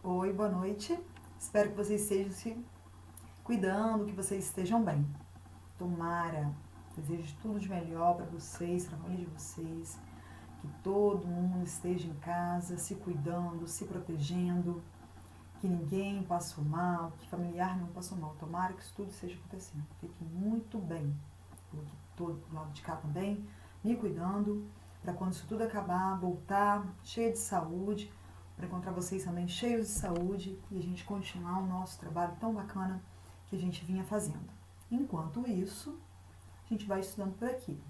Oi, boa noite. Espero que vocês estejam se cuidando, que vocês estejam bem. Tomara, desejo tudo de melhor para vocês, para a família de vocês, que todo mundo esteja em casa, se cuidando, se protegendo, que ninguém passou mal, que familiar não passou mal. Tomara que isso tudo esteja acontecendo. Fiquem muito bem. Eu estou do lado de cá também, me cuidando, para quando isso tudo acabar, voltar cheia de saúde, para encontrar vocês também cheios de saúde e a gente continuar o nosso trabalho tão bacana que a gente vinha fazendo. Enquanto isso, a gente vai estudando por aqui.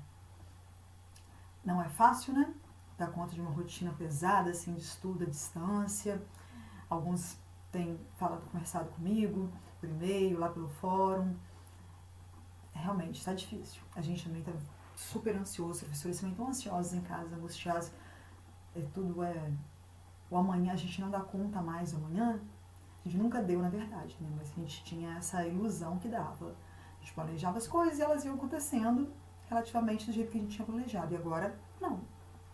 Não é fácil, né? Dar conta de uma rotina pesada, assim, de estudo à distância. Alguns têm conversado comigo por e-mail, lá pelo fórum. Realmente, está difícil. A gente também está super ansioso, os professores também estão ansiosos em casa, angustiados. O amanhã, a gente não dá conta mais do amanhã. A gente nunca deu, na verdade, né? Mas a gente tinha essa ilusão que dava. A gente planejava as coisas e elas iam acontecendo relativamente do jeito que a gente tinha planejado. E agora, não.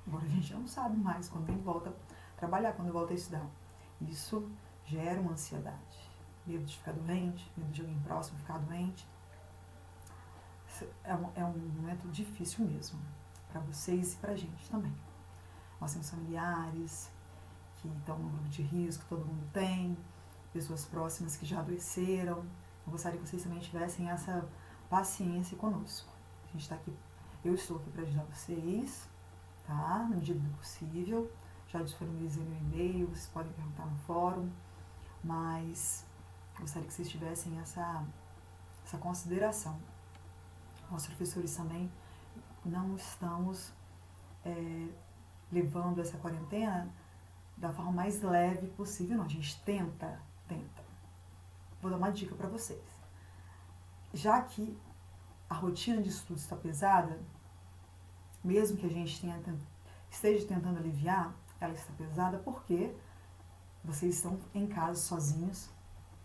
Agora a gente não sabe mais quando ele volta a trabalhar, quando volta a estudar. Isso gera uma ansiedade. Medo de ficar doente, medo de alguém próximo ficar doente. É um momento difícil mesmo, para vocês e para a gente também. Nós temos familiares que estão no grupo de risco, todo mundo tem, pessoas próximas que já adoeceram. Eu gostaria que vocês também tivessem essa paciência conosco. A gente está aqui, eu estou aqui para ajudar vocês, tá? Na medida do possível. Já disponibilizei meu e-mail, vocês podem perguntar no fórum, mas eu gostaria que vocês tivessem essa consideração. Nós, professores, também não estamos levando essa quarentena da forma mais leve possível, não. A gente tenta. Vou dar uma dica para vocês. Já que a rotina de estudo está pesada, mesmo que a gente esteja tentando aliviar, ela está pesada porque vocês estão em casa sozinhos,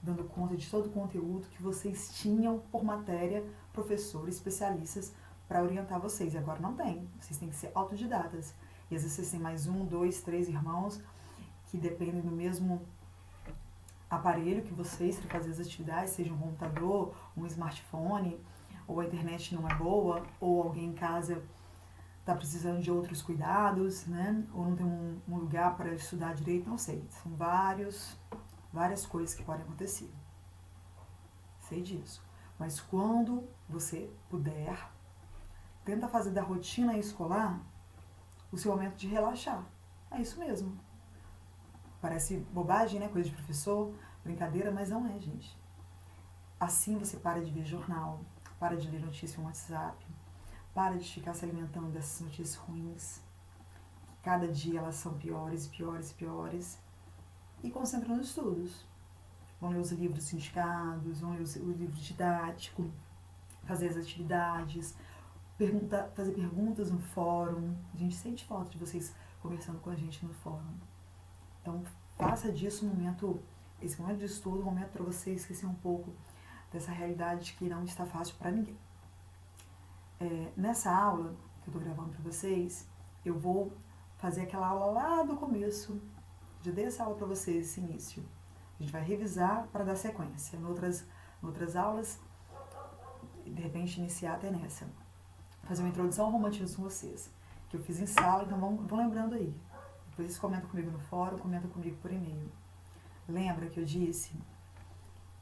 dando conta de todo o conteúdo que vocês tinham por matéria, professores, especialistas, para orientar vocês. E agora não tem. Vocês têm que ser autodidatas. E às vezes vocês têm mais 1, 2, 3 irmãos que dependem do mesmo aparelho que vocês para fazer as atividades, seja um computador, um smartphone, ou a internet não é boa, ou alguém em casa está precisando de outros cuidados, né? Ou não tem um lugar para estudar direito, não sei. São várias coisas que podem acontecer. Sei disso. Mas quando você puder, tenta fazer da rotina escolar o seu momento de relaxar. É isso mesmo. Parece bobagem, né? Coisa de professor, brincadeira, mas não é, gente. Assim você para de ver jornal, para de ler notícia no WhatsApp, para de ficar se alimentando dessas notícias ruins. Cada dia elas são piores, e concentra nos estudos. Vão ler os livros indicados, vão ler o livro didático, fazer as atividades, fazer perguntas no fórum. A gente sente falta de vocês conversando com a gente no fórum. Então, faça disso esse momento de estudo, um momento para você esquecer um pouco dessa realidade que não está fácil para ninguém. Nessa aula que eu estou gravando para vocês, eu vou fazer aquela aula lá do começo. Já dei essa aula para vocês, esse início. A gente vai revisar para dar sequência. Em outras aulas, de repente iniciar até nessa. Fazer uma introdução ao romantismo com vocês, que eu fiz em sala, então vão lembrando aí. Depois vocês comentam comigo no fórum, comentam comigo por e-mail. Lembra que eu disse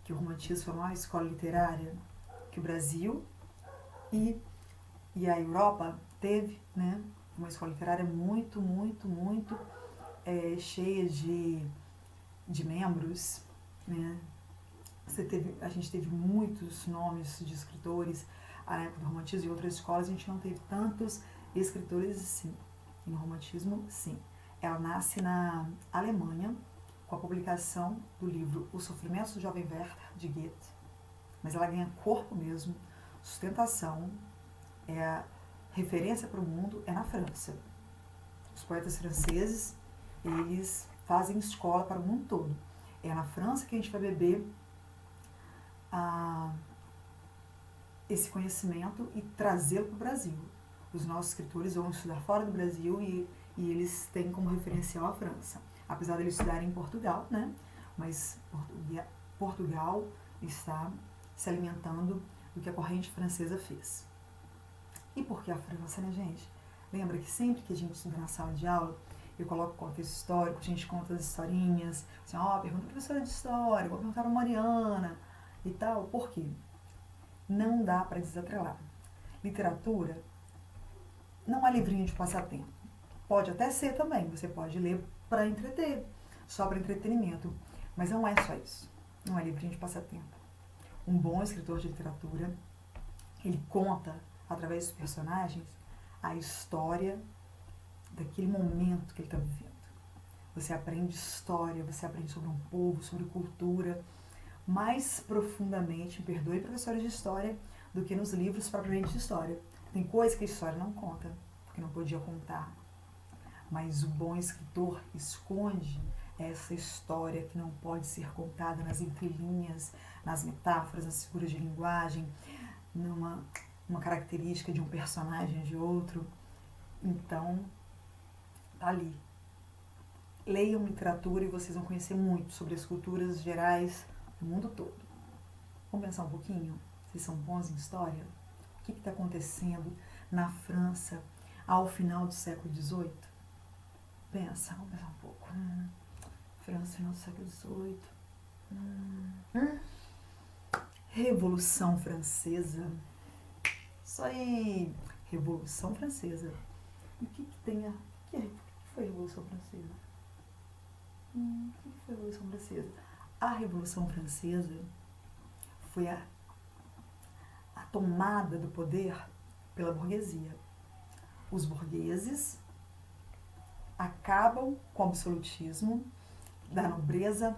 que o romantismo foi a maior escola literária que o Brasil e a Europa teve, né? Uma escola literária muito cheia de membros, né? A gente teve muitos nomes de escritores na época do romantismo e outras escolas, a gente não teve tantos escritores assim. E no romantismo, sim. Ela nasce na Alemanha com a publicação do livro Os Sofrimentos do Jovem Werther, de Goethe, mas ela ganha corpo mesmo, sustentação, a referência para o mundo é na França. Os poetas franceses, eles fazem escola para o mundo todo. É na França que a gente vai beber esse conhecimento e trazê-lo para o Brasil. Os nossos escritores vão estudar fora do Brasil e eles têm como referencial a França. Apesar de eles estudarem em Portugal, né? mas Portugal está se alimentando do que a corrente francesa fez. E por que a França, né, gente? Lembra que sempre que a gente estuda na sala de aula, eu coloco contexto histórico, a gente conta as historinhas, assim, pergunta a professora de história, vou perguntar a Mariana e tal. Por quê? Não dá para desatrelar. Literatura não é livrinho de passatempo. Pode até ser também, você pode ler para entreter, só para entretenimento, mas não é só isso. Não é livrinho de passatempo. Um bom escritor de literatura, ele conta, através dos personagens, a história daquele momento que ele está vivendo. Você aprende história, você aprende sobre um povo, sobre cultura, mais profundamente, me perdoe professores de história, do que nos livros propriamente de história. Tem coisa que a história não conta, porque não podia contar. Mas o bom escritor esconde essa história que não pode ser contada nas entrelinhas, nas metáforas, nas figuras de linguagem, numa característica de um personagem de outro. Então, tá ali. Leiam literatura e vocês vão conhecer muito sobre as culturas gerais do mundo todo. Vamos pensar um pouquinho? Vocês são bons em história? O que está acontecendo na França ao final do século XVIII? Pensa, vamos pensar um pouco. França, final do século XVIII. Revolução Francesa. Isso aí, Revolução Francesa. E o que tem o que foi a Revolução Francesa? O que foi a Revolução Francesa? A Revolução Francesa foi a tomada do poder pela burguesia. Os burgueses acabam com o absolutismo da nobreza,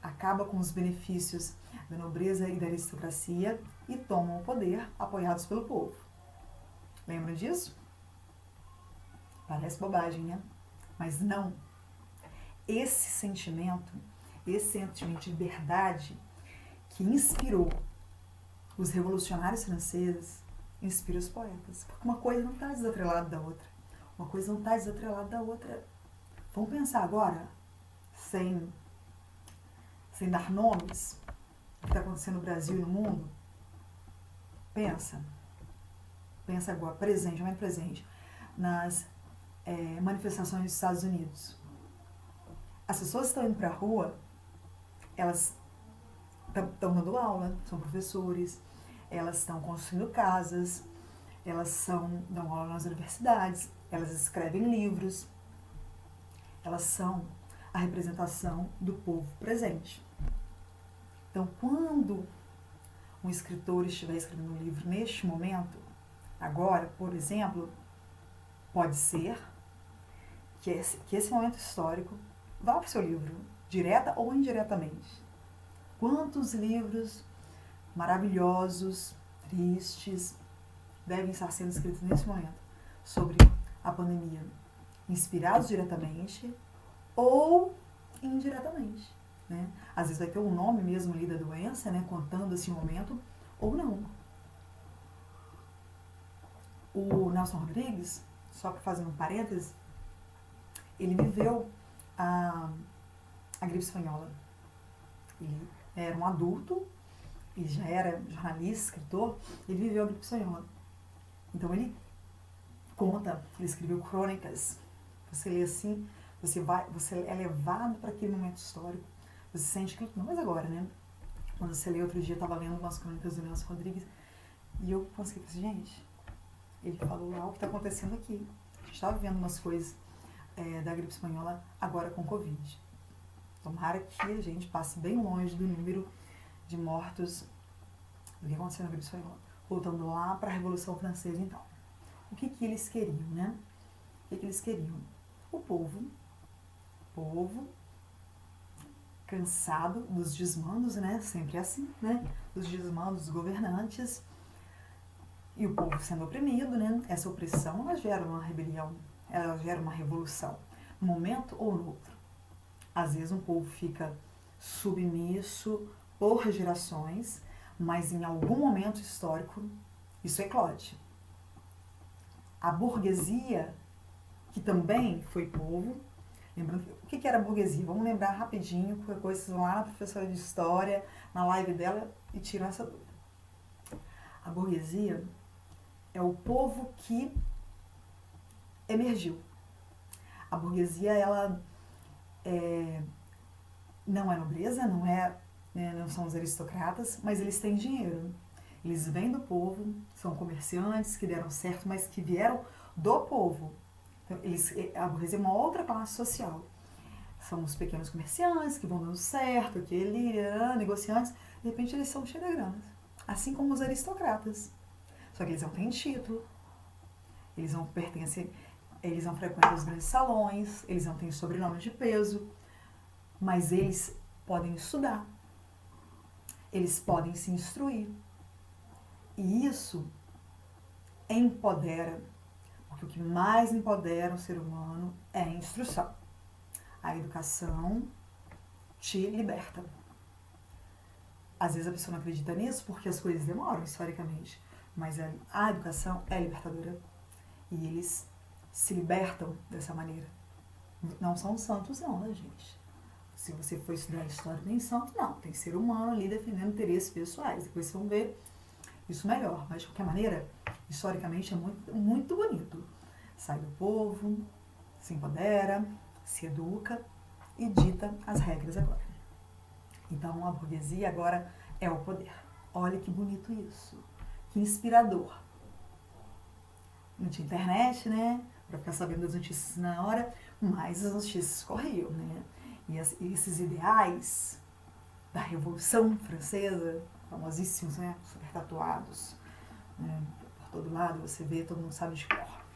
acabam com os benefícios da nobreza e da aristocracia e tomam o poder apoiados pelo povo. Lembram disso? Parece bobagem, né? Mas não. Esse sentimento de liberdade que inspirou os revolucionários franceses, inspira os poetas. Porque uma coisa não está desatrelada da outra. Uma coisa não está desatrelada da outra. Vamos pensar agora, sem dar nomes, o que está acontecendo no Brasil e no mundo. Pensa agora, presente, momento presente, nas manifestações dos Estados Unidos. As pessoas que estão indo para a rua, elas estão dando aula, são professores, elas estão construindo casas, elas dão aula nas universidades, elas escrevem livros, elas são a representação do povo presente. Então, quando um escritor estiver escrevendo um livro neste momento, agora, por exemplo, pode ser que esse momento histórico vá para o seu livro, direta ou indiretamente. Quantos livros maravilhosos, tristes, devem estar sendo escritos nesse momento sobre a pandemia, inspirados diretamente ou indiretamente, né? Às vezes vai ter um nome mesmo ali da doença, né, contando esse momento, ou não. O Nelson Rodrigues, só para fazer um parêntese, ele viveu a gripe espanhola. Ele era um adulto, ele já era jornalista, escritor, ele viveu a gripe espanhola. Então ele conta, ele escreveu crônicas. Você lê assim, você é levado para aquele momento histórico, você sente que, não mais agora, né? Quando você lê outro dia, eu estava lendo umas crônicas do Nelson Rodrigues, e eu consegui pensar, gente, ele falou lá o que está acontecendo aqui. A gente está vivendo umas coisas da gripe espanhola agora com Covid. Tomara que a gente passe bem longe do número de mortos do que aconteceu na gripe espanhola. Voltando lá para a Revolução Francesa, então. O que eles queriam, né? O que eles queriam? O povo cansado dos desmandos, né? Sempre assim, né? Dos desmandos dos governantes. E o povo sendo oprimido, né? Essa opressão, ela gera uma rebelião, ela gera uma revolução, num momento ou no outro. Às vezes um povo fica submisso por gerações, mas em algum momento histórico isso eclode. A burguesia, que também foi povo, lembrando que O que era a burguesia? Vamos lembrar rapidinho, qualquer coisa, vocês vão lá na professora de história, na live dela, e tiram essa dúvida. A burguesia é o povo que emergiu. A burguesia, ela não é nobreza, não são os aristocratas, mas eles têm dinheiro. Eles vêm do povo, são comerciantes que deram certo, mas que vieram do povo. Então, a burguesia é uma outra classe social. São os pequenos comerciantes que vão dando certo, negociantes, de repente eles são cheios de grana. Assim como os aristocratas. Só que eles não têm título, eles não pertencem, eles não frequentam os grandes salões, eles não têm sobrenome de peso, mas eles podem estudar, eles podem se instruir. E isso empodera, porque o que mais empodera o ser humano é a instrução. A educação te liberta. Às vezes a pessoa não acredita nisso porque as coisas demoram historicamente, mas a educação é libertadora e eles se libertam dessa maneira. Não são santos não, né, gente? Se você for estudar história, nem santo não, tem ser humano ali defendendo interesses pessoais, depois vocês vão ver isso melhor, mas de qualquer maneira, historicamente é muito, muito bonito. Sai do povo, se empodera, se educa e dita as regras agora. Então a burguesia agora é o poder. Olha que bonito isso, que inspirador. Não tinha internet, né, para ficar sabendo das notícias na hora, mas as notícias corriam, né, e esses ideais da Revolução Francesa, famosíssimos, né, super tatuados, né, por todo lado você vê, todo mundo sabe de cor.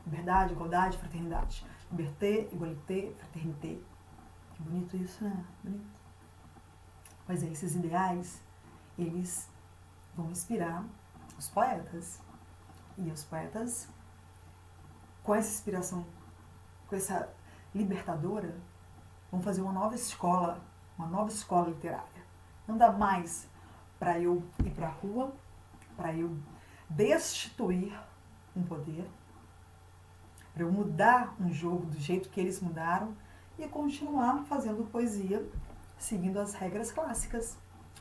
Liberdade, igualdade, fraternidade. Liberté, égalité, fraternité. Que bonito isso, né? Bonito. Pois é, esses ideais, eles vão inspirar os poetas. E os poetas, com essa inspiração, com essa libertadora, vão fazer uma nova escola literária. Não dá mais para eu ir para a rua, para eu destituir um poder, para eu mudar um jogo do jeito que eles mudaram e continuar fazendo poesia seguindo as regras clássicas.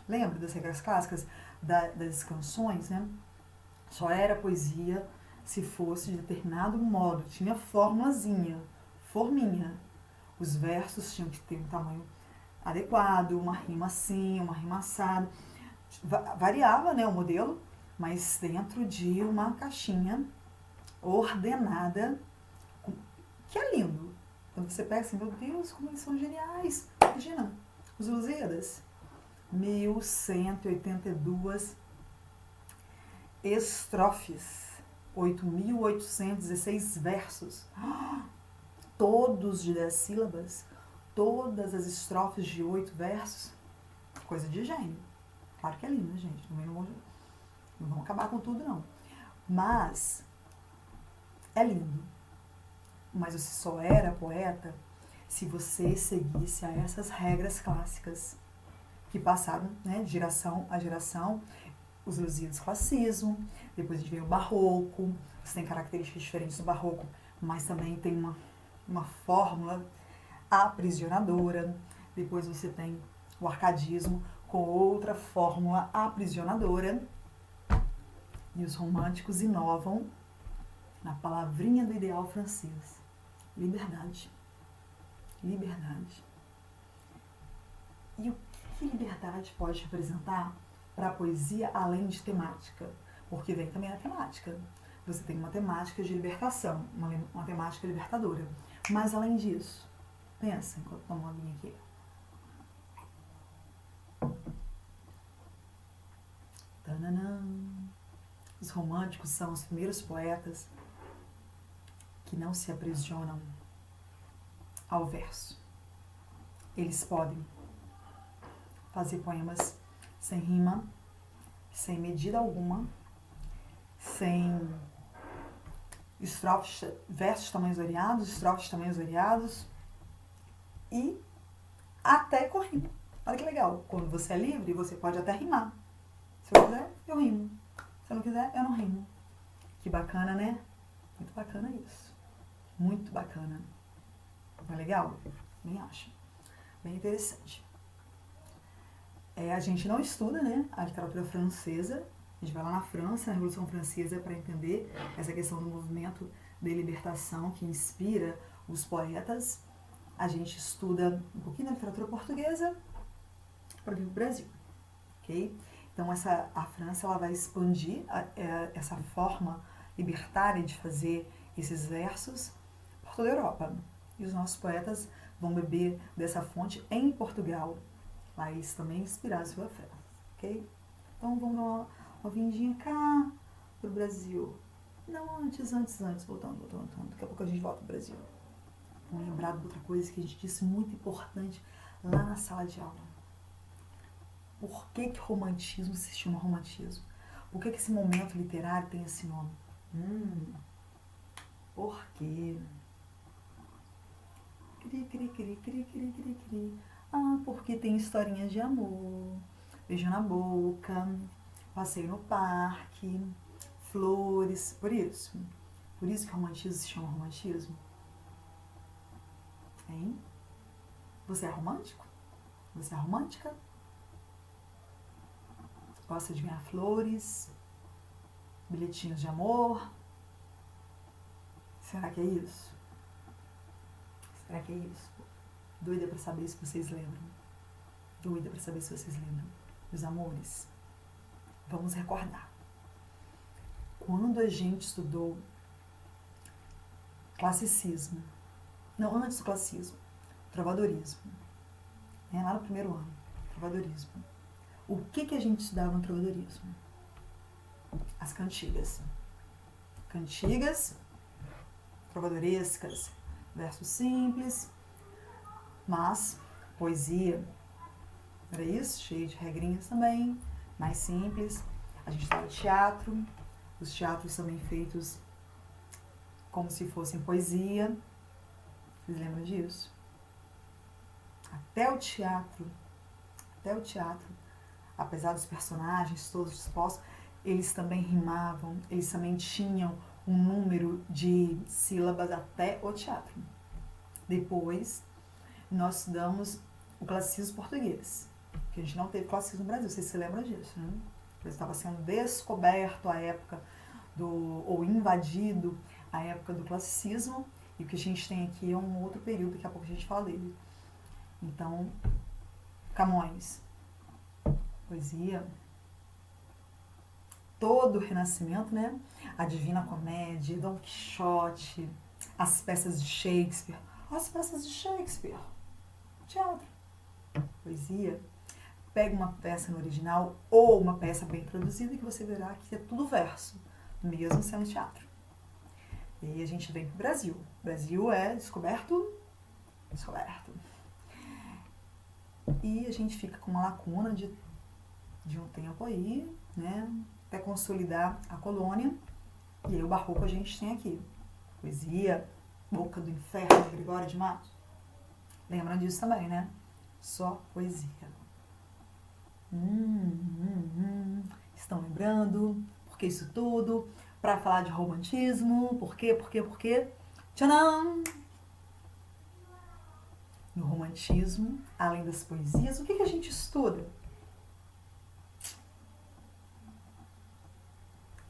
Lembra das regras clássicas das canções, né? Só era poesia se fosse de determinado modo, tinha formulazinha, forminha. Os versos tinham que ter um tamanho adequado, uma rima assim, uma rima assada. Variava, né, o modelo, mas dentro de uma caixinha ordenada, que é lindo. Quando você pega assim, meu Deus, como eles são geniais. Imagina, os Lusíadas, 1182 estrofes, 8.816 versos, todos de 10 sílabas, todas as estrofes de 8 versos, coisa de gênio. Claro que é lindo, gente, não vamos acabar com tudo não, mas é lindo. Mas você só era poeta se você seguisse a essas regras clássicas que passaram, né, de geração a geração. Os Lusíadas, classicismo, depois a gente veio o barroco, você tem características diferentes do barroco, mas também tem uma fórmula aprisionadora. Depois você tem o arcadismo com outra fórmula aprisionadora. E os românticos inovam na palavrinha do ideal francês. Liberdade. Liberdade. E o que liberdade pode representar para a poesia além de temática? Porque vem também a temática. Você tem uma temática de libertação, uma temática libertadora. Mas além disso, pensa enquanto tomo uma linha aqui. Tananã. Os românticos são os primeiros poetas que não se aprisionam ao verso. Eles podem fazer poemas sem rima, sem medida alguma, sem estrofes, versos de tamanhos variados, estrofes de tamanhos variados e até com rima. Olha que legal, quando você é livre, você pode até rimar. Se eu quiser, eu rimo. Se eu não quiser, eu não rimo. Que bacana, né? Muito bacana isso. Muito bacana. Não é legal? Também acho. Bem interessante. A gente não estuda, né, a literatura francesa. A gente vai lá na França, na Revolução Francesa, para entender essa questão do movimento de libertação que inspira os poetas. A gente estuda um pouquinho da literatura portuguesa para vir para o Brasil, ok? Então, a França ela vai expandir essa forma libertária de fazer esses versos por toda a Europa. E os nossos poetas vão beber dessa fonte em Portugal. Lá eles também inspirados pela França, ok? Então, vamos dar uma vindinha cá pro Brasil. Não, antes, voltando. Daqui a pouco a gente volta pro Brasil. Vamos lembrar de outra coisa que a gente disse muito importante lá na sala de aula. Por que romantismo se chama romantismo? Por que esse momento literário tem esse nome? Por quê? Porque tem historinhas de amor, beijo na boca, passeio no parque, flores, por isso. Por isso que romantismo se chama romantismo. Hein? Você é romântico? Você é romântica? Gosta de ganhar flores, bilhetinhos de amor? Será que é isso? Será que é isso? Doida pra saber se vocês lembram. Doida pra saber se vocês lembram. Meus amores, vamos recordar. Quando a gente estudou classicismo, não, antes do classicismo, trovadorismo, lá no primeiro ano, trovadorismo. O que a gente estudava no trovadorismo? As cantigas. Cantigas trovadorescas, versos simples, mas poesia. Era isso? Cheio de regrinhas também, mais simples. A gente estava teatro, os teatros também feitos como se fossem poesia. Vocês lembram disso? Até o teatro, apesar dos personagens todos dispostos, eles também rimavam, eles também tinham um número de sílabas até o teatro. Depois, nós estudamos o classicismo português, que a gente não teve classicismo no Brasil, vocês se lembram disso, né? Ele estava sendo descoberto a época ou invadido a época do classicismo, e o que a gente tem aqui é um outro período, daqui a pouco a gente fala dele. Então, Camões, poesia, todo o Renascimento, né? A Divina Comédia, Dom Quixote, as peças de Shakespeare. As peças de Shakespeare. Teatro. Poesia. Pega uma peça no original ou uma peça bem traduzida que você verá que é tudo verso, mesmo sendo teatro. E aí a gente vem pro Brasil. O Brasil é descoberto. E a gente fica com uma lacuna de um tempo aí, né? Até consolidar a colônia. E aí o barroco a gente tem aqui. Poesia, Boca do Inferno, de Gregório de Matos. Lembram disso também, né? Só poesia. Estão lembrando? Por que isso tudo? Para falar de romantismo. Por quê? Tcharam! No romantismo, além das poesias, o que a gente estuda?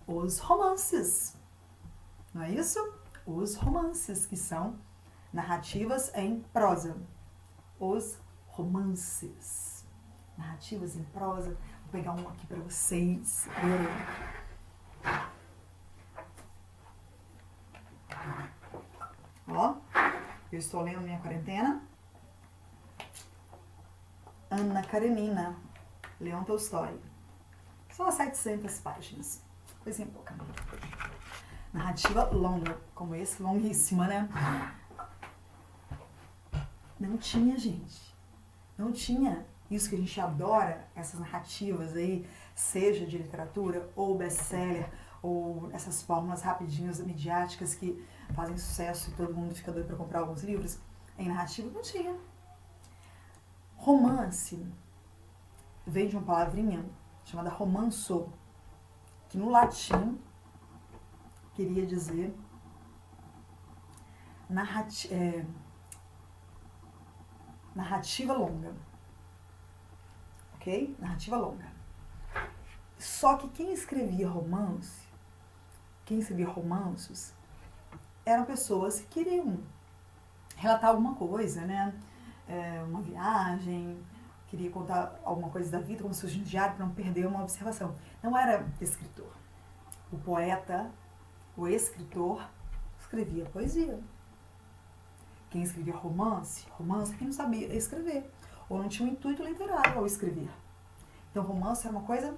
Os romances. Não é isso? Os romances, que são narrativas em prosa. Os romances. Narrativas em prosa. Vou pegar um aqui para vocês. Ó, eu estou lendo Minha Quarentena. Anna Karenina, Leon Tolstói. São 700 páginas. Coisinha pouca. Narrativa longa, como esse, longuíssima, né? Não tinha, gente. Não tinha isso que a gente adora, essas narrativas aí, seja de literatura ou best-seller, ou essas fórmulas rapidinhas, midiáticas que fazem sucesso e todo mundo fica doido para comprar alguns livros. Em narrativa, não tinha. Romance veio de uma palavrinha chamada romanzo, que no latim queria dizer narrativa longa. Ok? Narrativa longa. Só que quem escrevia romances, eram pessoas que queriam relatar alguma coisa, né? Uma viagem, queria contar alguma coisa da vida, como se fosse um diário, para não perder uma observação. Não era escritor. O poeta, o escritor, escrevia poesia. Quem escrevia romance é quem não sabia escrever, ou não tinha um intuito literário ao escrever. Então, romance era uma coisa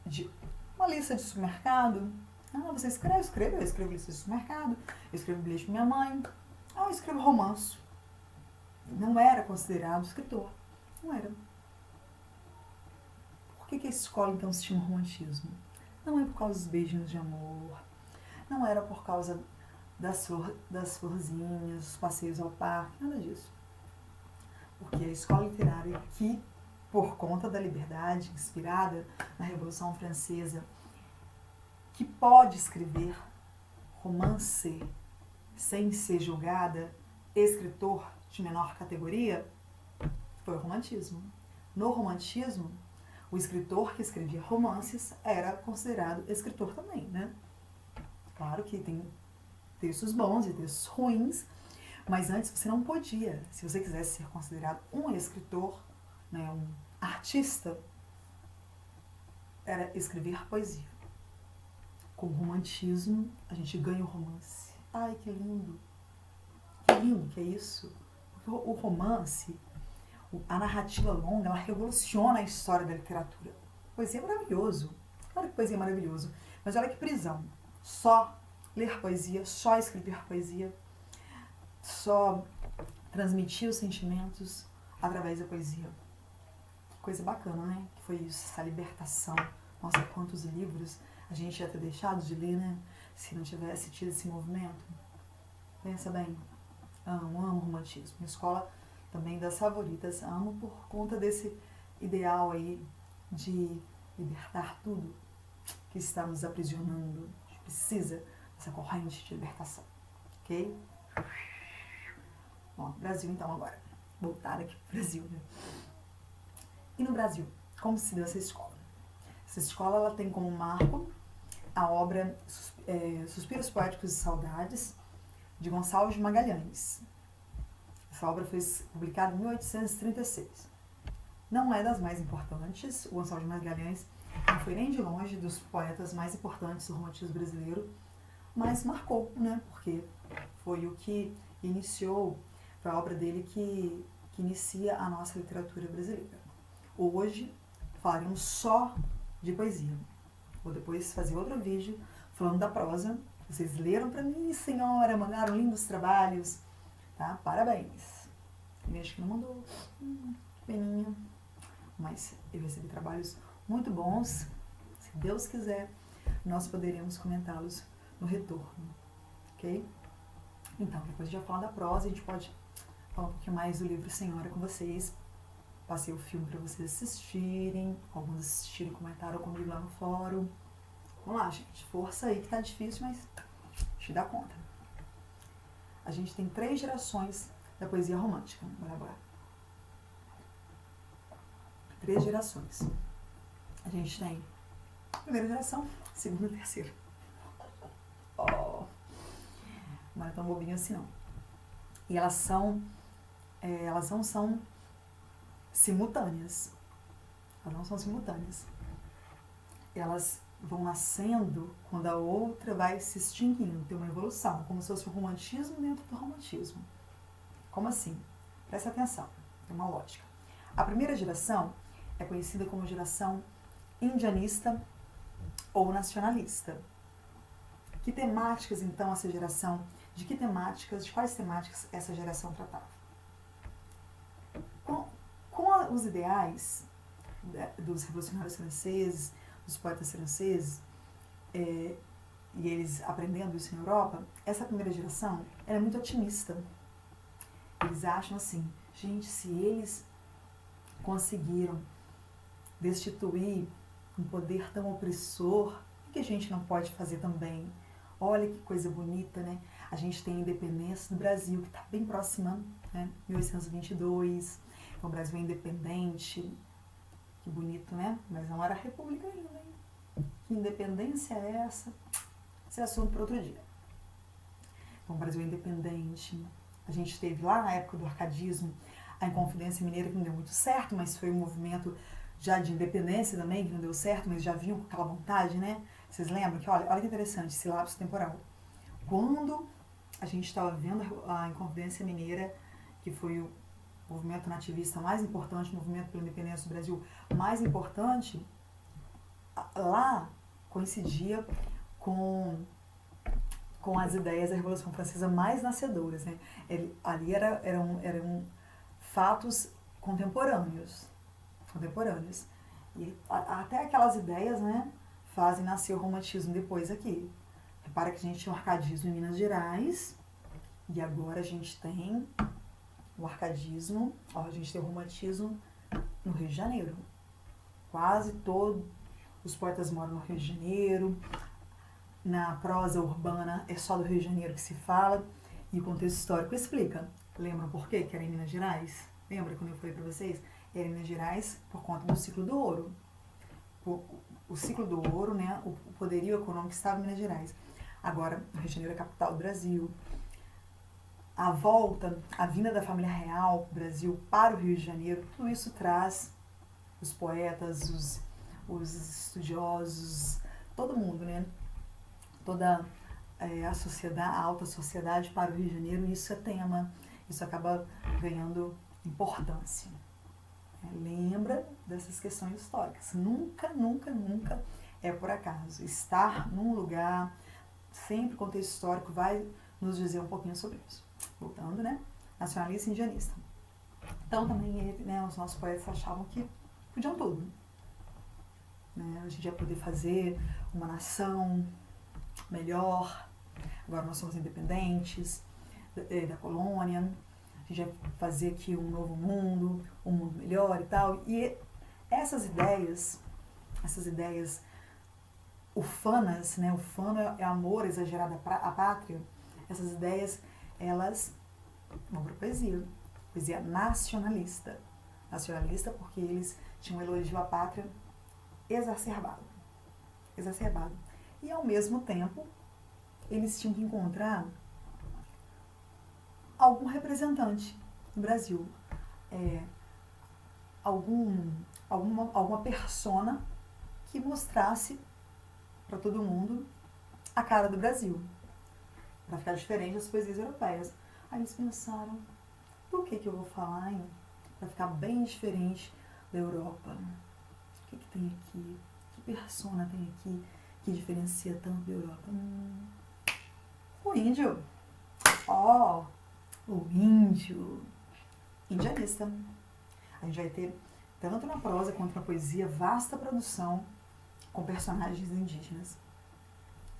de uma lista de supermercado. Você escreve, eu escrevo lista de supermercado, eu escrevo bilhete pra minha mãe, eu escrevo romance. Não era considerado escritor. Não era. Por que a escola então se chama romantismo? Não é por causa dos beijinhos de amor, não era por causa das florzinhas, dos passeios ao parque, nada disso. Porque a escola literária que, por conta da liberdade inspirada na Revolução Francesa, que pode escrever romance sem ser julgada, escritor de menor categoria, foi o romantismo. No romantismo, o escritor que escrevia romances era considerado escritor também, né? Claro que tem textos bons e textos ruins, mas antes você não podia. Se você quisesse ser considerado um escritor, né, um artista, era escrever poesia. Com o romantismo, a gente ganha o romance. Ai, que lindo! Que lindo que é isso! Porque o romance, a narrativa longa, ela revoluciona a história da literatura. Poesia é maravilhoso. Claro que poesia é maravilhoso. Mas olha que prisão. Só ler poesia, só escrever poesia, só transmitir os sentimentos através da poesia. Que coisa bacana, né? Que foi isso, essa libertação. Nossa, quantos livros a gente ia ter deixado de ler, né? Se não tivesse tido esse movimento. Pensa bem. Amo romantismo. Minha escola também das favoritas. Amo por conta desse ideal aí de libertar tudo que está nos aprisionando. A gente precisa dessa corrente de libertação. Ok? Bom, Brasil então agora. Voltar aqui pro Brasil, né? E no Brasil, como se deu essa escola? Essa escola ela tem como marco a obra Suspiros Poéticos e Saudades, de Gonçalves de Magalhães. Essa obra foi publicada em 1836. Não é das mais importantes, o Gonçalves de Magalhães não foi nem de longe dos poetas mais importantes do romantismo brasileiro, mas marcou, né? Porque foi o que iniciou, foi a obra dele que inicia a nossa literatura brasileira. Hoje falaremos só de poesia. Vou depois fazer outro vídeo falando da prosa. Vocês leram para mim, senhora, mandaram lindos trabalhos, tá? Parabéns. Eu acho que não mandou, peninha. Mas eu recebi trabalhos muito bons. Se Deus quiser, nós poderemos comentá-los no retorno, ok? Então, depois de já falar da prosa, a gente pode falar um pouquinho mais do livro Senhora com vocês. Passei o filme para vocês assistirem, alguns assistiram e comentaram comigo lá no fórum. Vamos lá, gente, força aí que tá difícil, mas a gente dá conta. A gente tem 3 gerações da poesia romântica. Bora. 3 gerações. A gente tem a primeira geração, segunda e terceira. Não é tão bobinho assim não. E elas não são simultâneas. Elas não são simultâneas. Elas vão nascendo quando a outra vai se extinguindo. Tem uma evolução, como se fosse o romantismo dentro do romantismo. Como assim? Presta atenção, tem uma lógica. A primeira geração é conhecida como geração indianista ou nacionalista. Que temáticas, então, essa geração, de quais temáticas essa geração tratava? Com os ideais dos revolucionários franceses, dos poetas franceses, e eles aprendendo isso na Europa, essa primeira geração era muito otimista. Eles acham assim, gente, se eles conseguiram destituir um poder tão opressor, o que a gente não pode fazer também? Olha que coisa bonita, né? A gente tem a independência do Brasil, que está bem próxima, né? 1822, então o Brasil é independente, que bonito, né? Mas não era república ainda, hein? Que independência é essa? Esse é assunto para outro dia. Então o Brasil é independente, a gente teve lá na época do arcadismo a Inconfidência Mineira, que não deu muito certo, mas foi um movimento já de independência também, que não deu certo, mas já vinham com aquela vontade, né? Vocês lembram que, olha que interessante, esse lapso temporal. Quando a gente estava vendo a Inconfidência Mineira, que foi o movimento nativista mais importante, o movimento pela independência do Brasil mais importante, lá coincidia com as ideias da Revolução Francesa mais nascedoras, né? Ali eram fatos contemporâneos. E até aquelas ideias, né, fazem nascer o romantismo depois aqui. Repara que a gente tinha o arcadismo em Minas Gerais, e agora a gente tem o arcadismo, a gente tem o romantismo no Rio de Janeiro. Quase todos os poetas moram no Rio de Janeiro, na prosa urbana é só do Rio de Janeiro que se fala, e o contexto histórico explica. Lembram por quê que era em Minas Gerais? Lembra quando eu falei para vocês? Era em Minas Gerais por conta do ciclo do ouro. O ciclo do ouro, né, o poderio econômico estava em Minas Gerais. Agora, o Rio de Janeiro é a capital do Brasil. A vinda da família real do Brasil para o Rio de Janeiro, tudo isso traz os poetas, os estudiosos, todo mundo, né? Toda a sociedade, a alta sociedade para o Rio de Janeiro, isso é tema, isso acaba ganhando importância. Lembra dessas questões históricas. Nunca é por acaso. Estar num lugar, sempre o contexto histórico vai nos dizer um pouquinho sobre isso. Voltando, né? Nacionalista e indianista. Então também, né, os nossos poetas achavam que podiam tudo. Né? A gente ia poder fazer uma nação melhor, agora nós somos independentes da colônia, a gente vai fazer aqui um novo mundo, um mundo melhor e tal. E essas ideias ufanas, né? Ufano é amor exagerado à pátria. Essas ideias, elas vão para poesia nacionalista. Nacionalista porque eles tinham um elogio à pátria exacerbado. E ao mesmo tempo, eles tinham que encontrar algum representante no Brasil, alguma persona que mostrasse para todo mundo a cara do Brasil, para ficar diferente das poesias europeias. Aí eles pensaram, por que eu vou falar, hein? Para ficar bem diferente da Europa. O que tem aqui? Que persona tem aqui que diferencia tanto da Europa? O índio. O índio. Indianista. A gente vai ter, tanto na prosa quanto na poesia, vasta produção com personagens indígenas.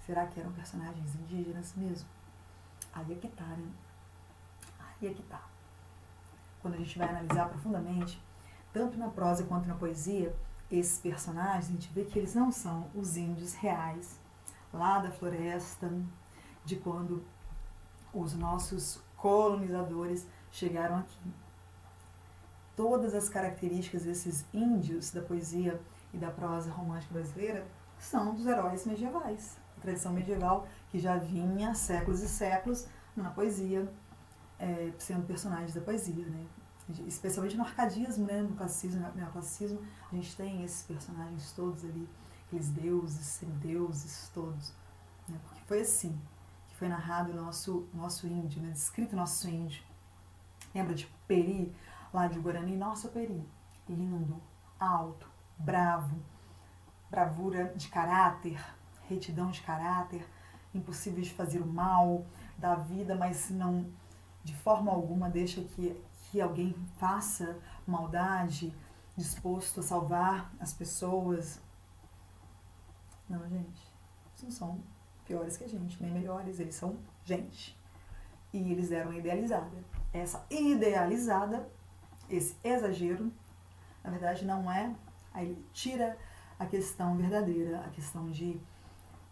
Será que eram personagens indígenas mesmo? Aí é que tá, né? Aí é que tá. Quando a gente vai analisar profundamente, tanto na prosa quanto na poesia, esses personagens, a gente vê que eles não são os índios reais, lá da floresta, de quando os nossos colonizadores chegaram aqui. Todas as características desses índios da poesia e da prosa romântica brasileira são dos heróis medievais. A tradição medieval que já vinha há séculos e séculos na poesia, sendo personagens da poesia, né? Especialmente no arcadismo, né? No classicismo, no neoclassicismo, a gente tem esses personagens todos ali, aqueles deuses, semideuses todos, né? Porque foi assim que foi narrado o nosso índio, né? Descrito o nosso índio. Lembra de Peri, lá de Guarani? Nossa, Peri, lindo, alto, bravo, bravura de caráter, retidão de caráter, impossível de fazer o mal da vida, mas não, de forma alguma, deixa que alguém faça maldade, disposto a salvar as pessoas. Não, gente, eles não são piores que a gente, nem melhores, eles são gente. E eles deram a idealizada. Essa idealizada, esse exagero, na verdade não é, aí tira a questão verdadeira, a questão de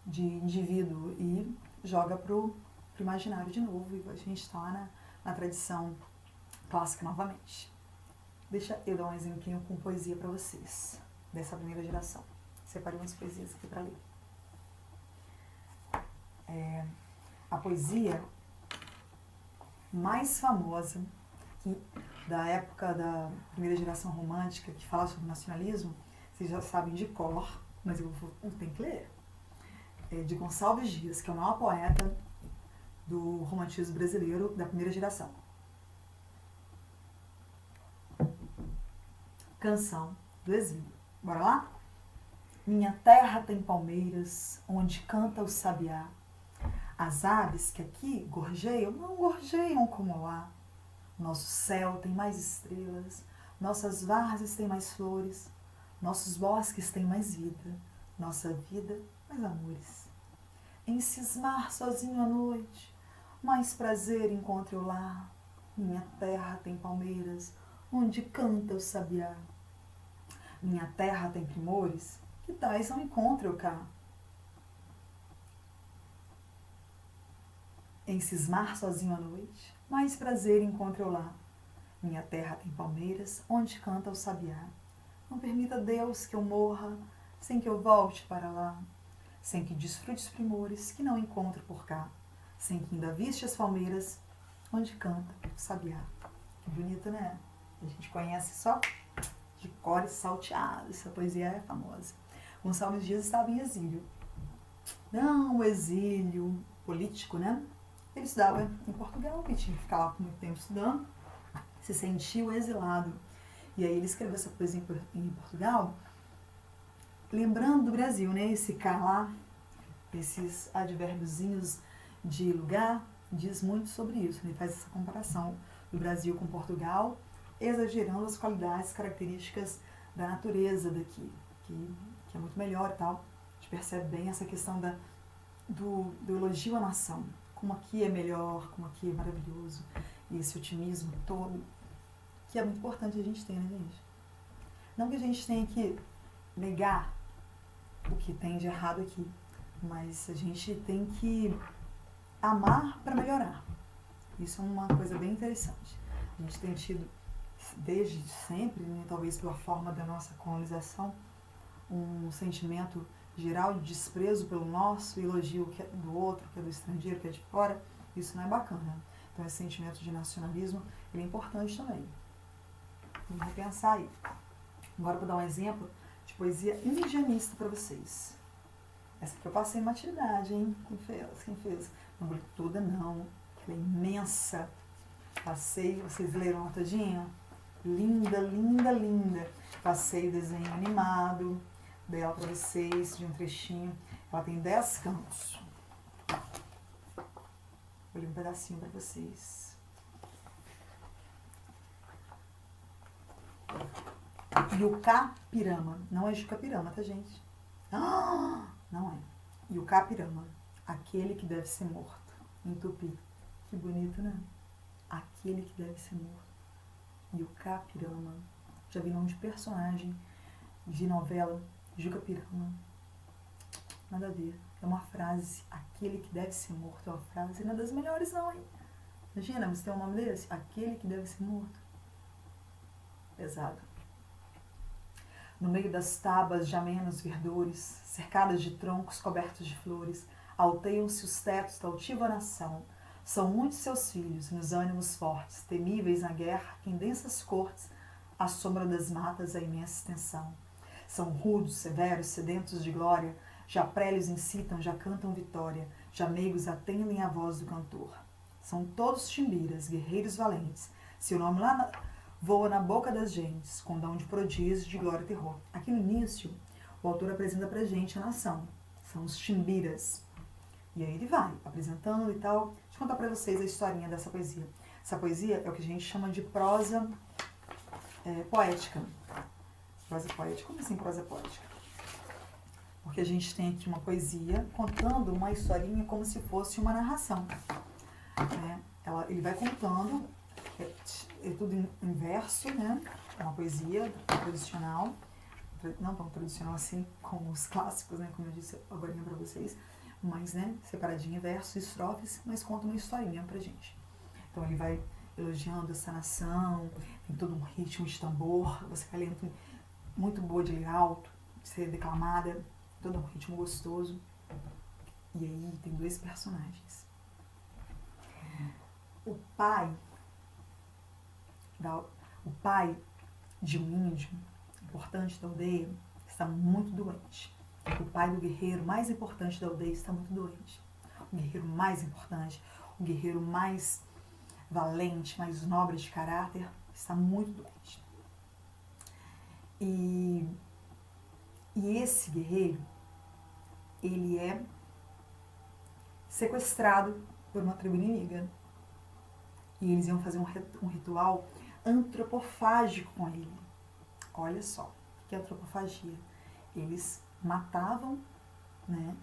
indivíduo e joga pro para o imaginário de novo e a gente está na tradição clássica novamente. Deixa eu dar um exemplinho com poesia para vocês, dessa primeira geração. Separei umas poesias aqui para ler. A poesia mais famosa da época da primeira geração romântica, que fala sobre nacionalismo, vocês já sabem de cor, mas eu tenho que ler. É de Gonçalves Dias, que é o maior poeta do romantismo brasileiro da primeira geração. Canção do Exílio. Bora lá? Minha terra tem palmeiras, onde canta o sabiá. As aves que aqui gorjeiam, não gorjeiam como lá. Nosso céu tem mais estrelas, nossas várzeas têm mais flores, nossos bosques têm mais vida, nossa vida mais amores. Em cismar sozinho à noite, mais prazer encontro eu lá. Minha terra tem palmeiras, onde canta o sabiá. Minha terra tem primores, que tais não encontro eu cá. Em cismar sozinho à noite, mais prazer encontro eu lá. Minha terra tem palmeiras, onde canta o sabiá. Não permita Deus que eu morra, sem que eu volte para lá. Sem que desfrute os primores, que não encontro por cá. Sem que ainda viste as palmeiras, onde canta o sabiá. Que bonito, né? A gente conhece só de cor e salteado. Essa poesia é famosa. Gonçalves Dias estava em exílio. Não o exílio político, né? Ele estudava em Portugal, que tinha que ficar lá por muito tempo estudando, se sentiu exilado. E aí ele escreveu essa poesia em Portugal, lembrando do Brasil, né? Esse cá lá, esses advérbiozinhos de lugar, diz muito sobre isso. Ele faz essa comparação do Brasil com Portugal, exagerando as qualidades, características da natureza daqui, que é muito melhor e tal. A gente percebe bem essa questão do elogio à nação. Como aqui é melhor, como aqui é maravilhoso, e esse otimismo todo, que é muito importante a gente ter, né, gente? Não que a gente tenha que negar o que tem de errado aqui, mas a gente tem que amar para melhorar. Isso é uma coisa bem interessante. A gente tem tido, desde sempre, né, talvez pela forma da nossa colonização, um sentimento geral de desprezo pelo nosso, elogio que é do outro, que é do estrangeiro, que é de fora. Isso não é bacana. Então esse sentimento de nacionalismo, ele é importante também. Vamos repensar aí. Agora vou dar um exemplo de poesia indianista para vocês. Essa aqui eu passei uma atividade, hein? Quem fez? Não vou ler toda não, ela é imensa. Passei, vocês leram todinha? Linda, linda, linda. Passei o desenho animado dela para vocês, de um trechinho. Ela tem 10 cantos. Vou ler um pedacinho para vocês. Yucapirama. Não é Jucapirama, tá, gente? Ah, não é. Yucapirama. Aquele que deve ser morto. Em tupi. Que bonito, né? Aquele que deve ser morto. Yucapirama. Já vi nome de personagem de novela. Jucapirama. Nada a ver. É uma frase. Aquele que deve ser morto. É uma frase. Não é das melhores, não, hein? Imagina, você tem um nome desse? Aquele que deve ser morto. Pesado. No meio das tabas já menos verdores, cercadas de troncos cobertos de flores, alteiam-se os tetos da altiva nação. São muitos seus filhos, nos ânimos fortes, temíveis na guerra, que em densas cortes, à sombra das matas, a imensa extensão. São rudos, severos, sedentos de glória, já prélios incitam, já cantam vitória, já meigos atendem a voz do cantor. São todos timbiras, guerreiros valentes, seu nome lá voa na boca das gentes, com dom de prodígio, de glória e terror. Aqui no início, o autor apresenta pra gente a nação. São os timbiras. E aí ele vai apresentando e tal. Deixa eu contar pra vocês a historinha dessa poesia. Essa poesia é o que a gente chama de prosa poética. Prosa poética? Como assim prosa poética? Porque a gente tem aqui uma poesia contando uma historinha como se fosse uma narração. Ele vai contando, é tudo em verso, né? É uma poesia tradicional, não tão tradicional assim como os clássicos, né? Como eu disse agora para vocês, mas, né, separadinho em versos e estrofes, mas conta uma historinha pra gente. Então ele vai elogiando essa nação, tem todo um ritmo de tambor, você vai lendo muito boa de ler alto, de ser declamada, todo um ritmo gostoso. E aí tem dois personagens. O pai de um índio importante da aldeia está muito doente. O pai do guerreiro mais importante da aldeia está muito doente. O guerreiro mais importante, o guerreiro mais valente, mais nobre de caráter, está muito doente. E esse guerreiro, ele é sequestrado por uma tribo inimiga. E eles iam fazer um ritual antropofágico com ele. Olha só, o que é antropofagia? Eles matavam, né,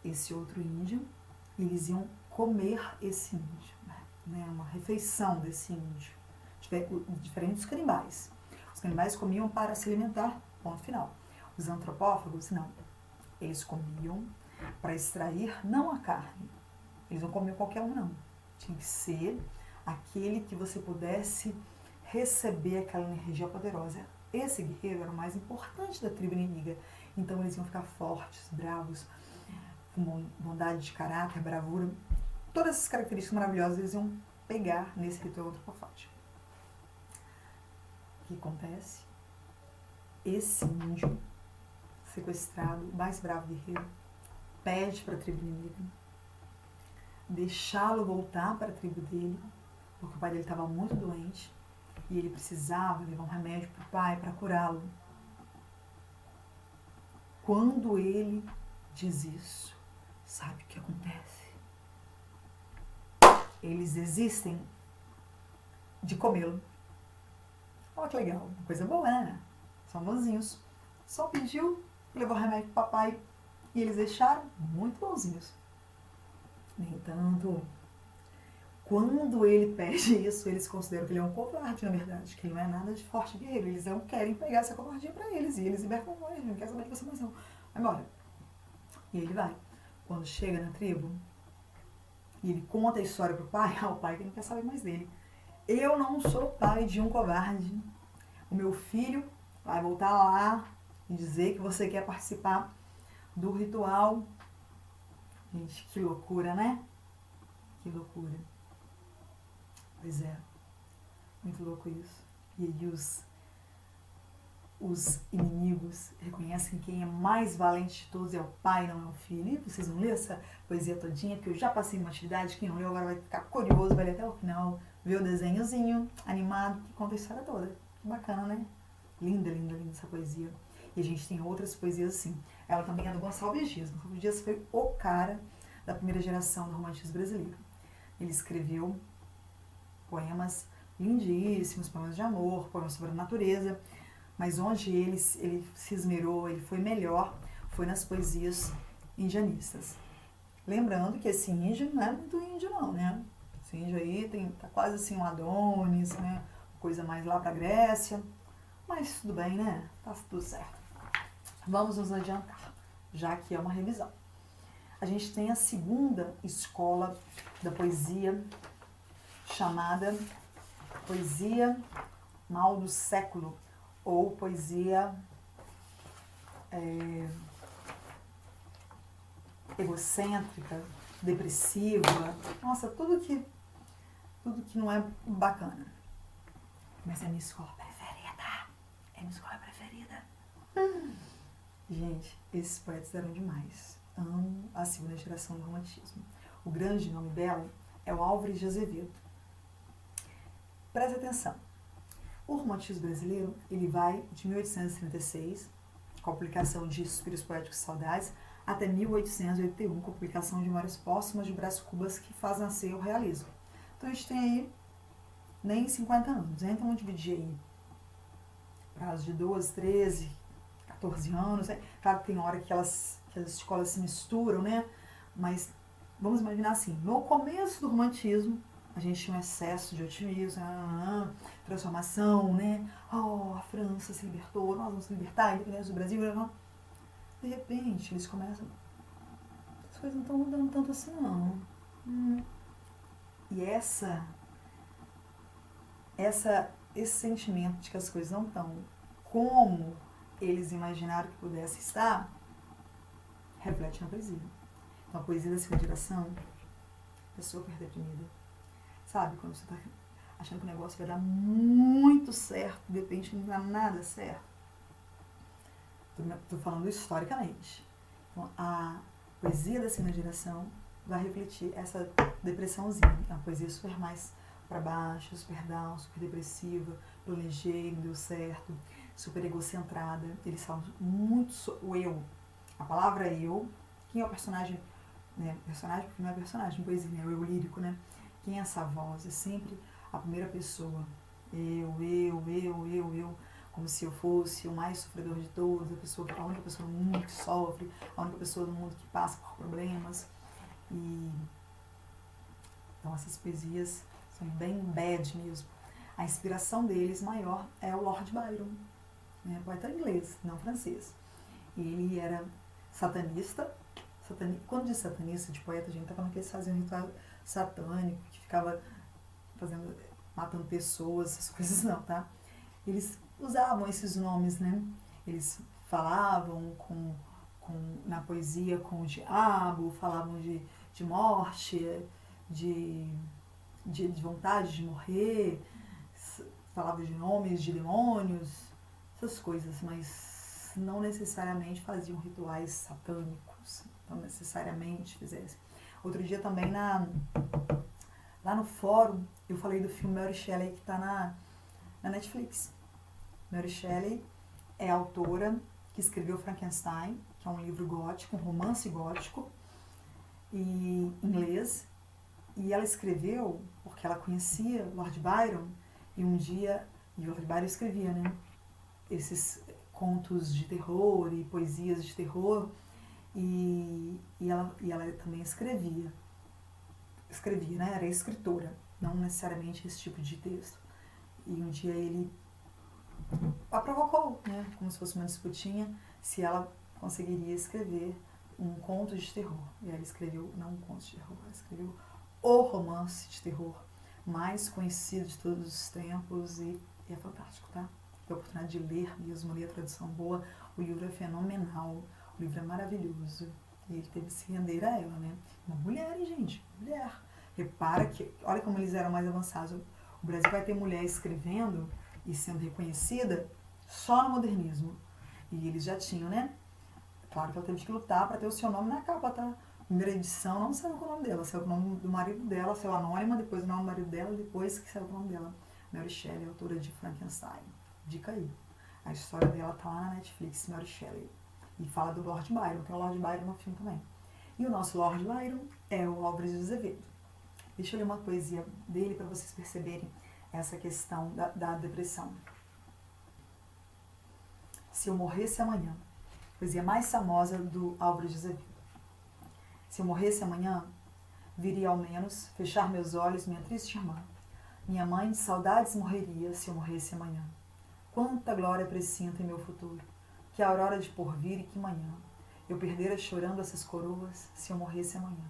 esse outro índio, e eles iam comer esse índio, né, uma refeição desse índio. Diferente dos canibais. Os canibais comiam para se alimentar, ponto final. Os antropófagos, não. Eles comiam para extrair, não a carne. Eles não comiam qualquer um, não. Tinha que ser aquele que você pudesse receber aquela energia poderosa. Esse guerreiro era o mais importante da tribo inimiga. Então eles iam ficar fortes, bravos, com bondade de caráter, bravura. Todas essas características maravilhosas eles iam pegar nesse ritual antropofágico. O que acontece? Esse índio sequestrado, o mais bravo guerreiro, pede para a tribo inimiga deixá-lo voltar para a tribo dele, porque o pai dele estava muito doente e ele precisava levar um remédio para o pai para curá-lo. Quando ele diz isso, sabe o que acontece? Eles desistem de comê-lo. Olha que legal, uma coisa boa, né? São bonzinhos. Só pediu, levou remédio para o papai e eles deixaram muito bonzinhos. No entanto, quando ele pede isso, eles consideram que ele é um covarde, na verdade, que ele não é nada de forte guerreiro. Eles não querem pegar essa covardia pra eles, e eles libertam ele, não quer saber de você mais não. Vai embora. E ele vai. Quando chega na tribo, e ele conta a história pro pai, o pai que não quer saber mais dele. Eu não sou pai de um covarde. O meu filho vai voltar lá e dizer que você quer participar do ritual. Gente, que loucura, né? Que loucura. Pois é, muito louco isso. E aí os inimigos reconhecem quem é mais valente de todos é o pai, não é o filho. E vocês vão ler essa poesia todinha, que eu já passei uma atividade, quem não leu agora vai ficar curioso, vai ler até o final, ver o desenhozinho animado que conta a história toda. Que bacana, né? Linda, linda, linda essa poesia. E a gente tem outras poesias assim. Ela também é do Gonçalves Dias. Gonçalves Dias foi o cara da primeira geração do romantismo brasileiro. Ele escreveu poemas lindíssimos, poemas de amor, poemas sobre a natureza, mas onde ele se esmerou, ele foi melhor, foi nas poesias indianistas. Lembrando que esse índio não é muito índio não, né? Esse índio aí tá quase assim um Adonis, né? Coisa mais lá pra Grécia, mas tudo bem, né? Tá tudo certo. Vamos nos adiantar, já que é uma revisão. A gente tem a segunda escola da poesia, chamada Poesia Mal do Século, ou poesia egocêntrica, depressiva, nossa, tudo que não é bacana. Mas é a minha escola preferida. É a minha escola preferida. Gente, esses poetas eram demais. Amo a segunda geração do romantismo. O grande nome dela é o Álvares de Azevedo. Preste atenção. O romantismo brasileiro, ele vai de 1836, com a publicação de Suspiros Poéticos e Saudades, até 1881, com a publicação de Memórias Póstumas de Brás Cubas, que faz nascer o realismo. Então a gente tem aí nem 50 anos, né? Então vamos dividir aí prazo de 12, 13, 14 anos, né? Claro que tem hora que as escolas se misturam, né? Mas vamos imaginar assim, no começo do romantismo, a gente tinha um excesso de otimismo, transformação, né? Oh, a França se libertou, nós vamos se libertar, a independência do Brasil. De repente, eles começam a as coisas não estão mudando tanto assim não. E esse sentimento de que as coisas não estão como eles imaginaram que pudesse estar, reflete na poesia. Então a poesia da segunda geração é super deprimida. Sabe, quando você está achando que o negócio vai dar muito certo, de repente não dá nada certo. Estou falando historicamente. Então, a poesia da segunda geração vai refletir essa depressãozinha. A poesia super mais para baixo, super down, super depressiva, planejei, não deu certo, super egocentrada. Eles falam muito o eu. A palavra eu, quem é o personagem, né? Personagem porque não é personagem, poesia, né? O eu lírico, né? Quem é essa voz? É sempre a primeira pessoa. Eu, como se eu fosse o mais sofredor de todos, a única pessoa no mundo que sofre, a única pessoa no mundo que passa por problemas. E então essas poesias são bem bad mesmo. A inspiração deles maior é o Lord Byron, né? Poeta inglês, não francês. Ele era satanista. Quando diz satanista, de poeta, a gente tá falando que eles faziam um ritual satânico, que ficava matando pessoas, essas coisas não, tá? Eles usavam esses nomes, né? Eles falavam na poesia com o diabo, falavam de morte, de vontade de morrer, falavam de nomes de demônios, essas coisas, mas não necessariamente faziam rituais satânicos, não necessariamente fizessem. Outro dia também lá no fórum eu falei do filme Mary Shelley que está na Netflix. Mary Shelley é a autora que escreveu Frankenstein, que é um livro gótico, um romance gótico, em inglês, e ela escreveu porque ela conhecia Lord Byron, e um dia, e Lord Byron escrevia, né, esses contos de terror e poesias de terror, e ela também escrevia, né, era escritora, não necessariamente esse tipo de texto. E um dia ele a provocou, né, como se fosse uma disputinha, se ela conseguiria escrever um conto de terror. E ela escreveu, não um conto de terror, ela escreveu o romance de terror mais conhecido de todos os tempos e é fantástico, tá? Tive a oportunidade de ler mesmo, ler a tradução boa, o livro é fenomenal, o livro é maravilhoso e ele teve que se render a ela, né? Uma mulher, hein, gente? Mulher. Repara que, olha como eles eram mais avançados. O Brasil vai ter mulher escrevendo e sendo reconhecida só no modernismo. E eles já tinham, né? Claro que ela teve que lutar para ter o seu nome na capa, tá? Primeira edição não saiu com o nome dela, saiu com o nome do marido dela, saiu anônima, depois o nome do marido dela, depois que saiu com o nome dela. Mary Shelley, autora de Frankenstein. Dica aí. A história dela tá lá na Netflix, Mary Shelley. E fala do Lord Byron, tem o Lord Byron no filme também. E o nosso Lord Byron é o Álvares de Azevedo. Deixa eu ler uma poesia dele para vocês perceberem essa questão da depressão. Se eu morresse amanhã, poesia mais famosa do Álvares de Azevedo. Se eu morresse amanhã, viria ao menos fechar meus olhos minha triste irmã. Minha mãe de saudades morreria se eu morresse amanhã. Quanta glória presinto em meu futuro, que aurora de porvir e que manhã. Eu perdera chorando essas coroas se eu morresse amanhã.